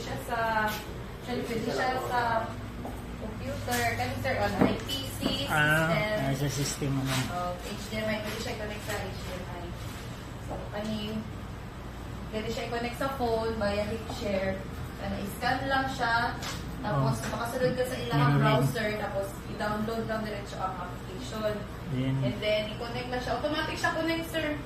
siya sa, pwede siya sa computer, kasi sir, ay PC, system. Sa system mo. HDMI, pwede siya i-connect sa HDMI. So, pwede siya i-connect sa phone, via link share. I-scan lang siya, tapos makasunod ka sa ilang browser, tapos i-download lang diretso ang application. And then, i-connect na siya. Automatic siya connect, sir.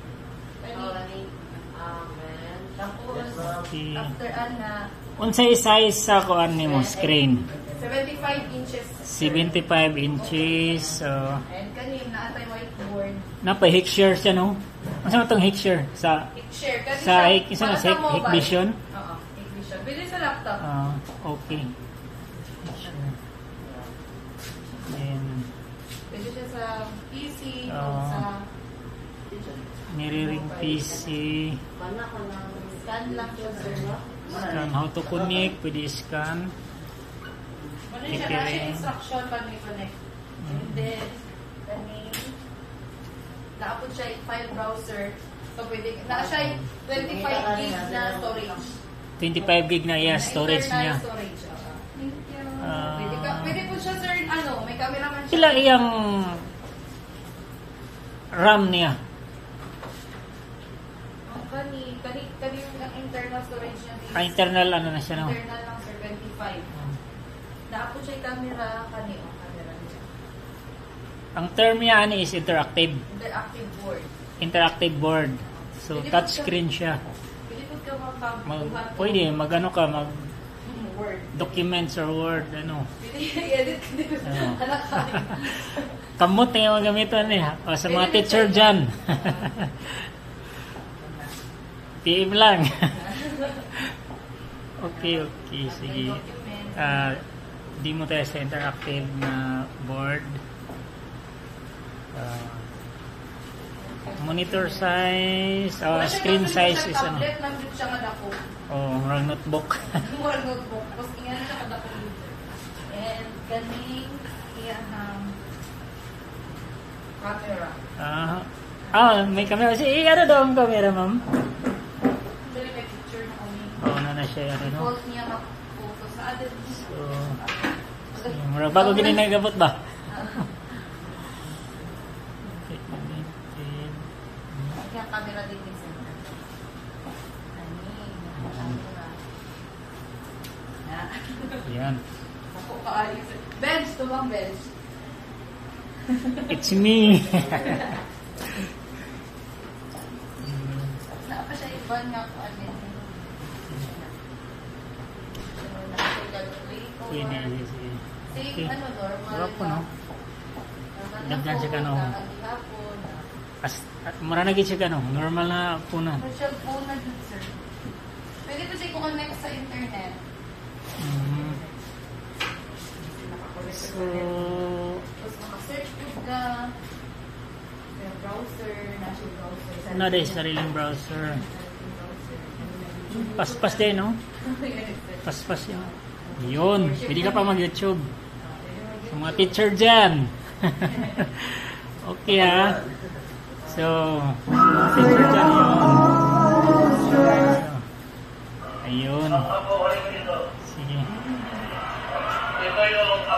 Amen. Tapos, after na, unsay size sa kuan nimo screen? 75 inches. 75 inches. So, and kanin na atay whiteboard. Napa-Hikshare siya, no? Ano sa itong Hikshare? Sa Hikvision? Oo, Hikvision. Pwede sa laptop. Okay. Then, pwede siya sa PC, sa niriring PC. Scan lang siya, sir. Scan how to connect, pwede scan. Ano siya, nasa instruction pag may connect. And then, naapod siya file browser. So, pwede, siya 25 gig na storage. 25 gig na, yes, storage niya. Storage, pwede po siya, sir, may cameraman siya. Sila iyang RAM niya? Kani yung internal storage niya. Internal na siya, no? Internal lang, sir, 25. Naapod siya yung camera, camera niya. Ang term niya is interactive. Interactive board. Interactive board. So, touchscreen siya. Pwede po ka pwede, mag-ano ka, Word. Documents or Word, ano. Pwede i-edit ka din. Kamot na yung gamitan sa mga teacher dyan. PM lang. Okay, sige. Di mo tayo sa interactive na board. Monitor size, screen size is ano? Tablet lang din siya kadako. Murang notebook. Murang notebook. Tapos ingana siya kadako dito. And galing camera. May camera. Ano daw ang camera, ma'am? Dali may picture na kami. Na siya. Default niya mag-photo sa atin. Murang bago ginagabot ba? Kaya camera din din sa yan. Bench, tumang bench. It's me. Saan pa siya iban nga po Pwede. Sige, normal. Wala po, no? Dagdan siya ka, no? Maranagin siya ka, no? Normal na po na. Virtual phone na dun, sir. Pwede po siya i-connect sa internet. So, tapos maka-search po ka. Browser, national browser. na dahil sariling browser. Paspas din, no? Paspas yun. Yun. Pwede ka pa mag-YouTube. Sa mga teacher dyan. Okay, ha? So, teacher dyan yun. Ayun. Sige.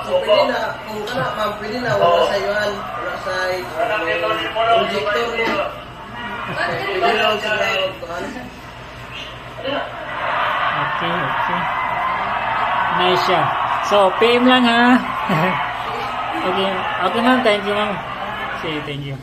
So, pwede na, kung ma'am, pwede na, wala sa yuan, wala sa projector mo. Pwede lang sa Okay. Nice siya. So, PM lang, ha? Okay, ma'am. Thank you, ma'am. Say thank you.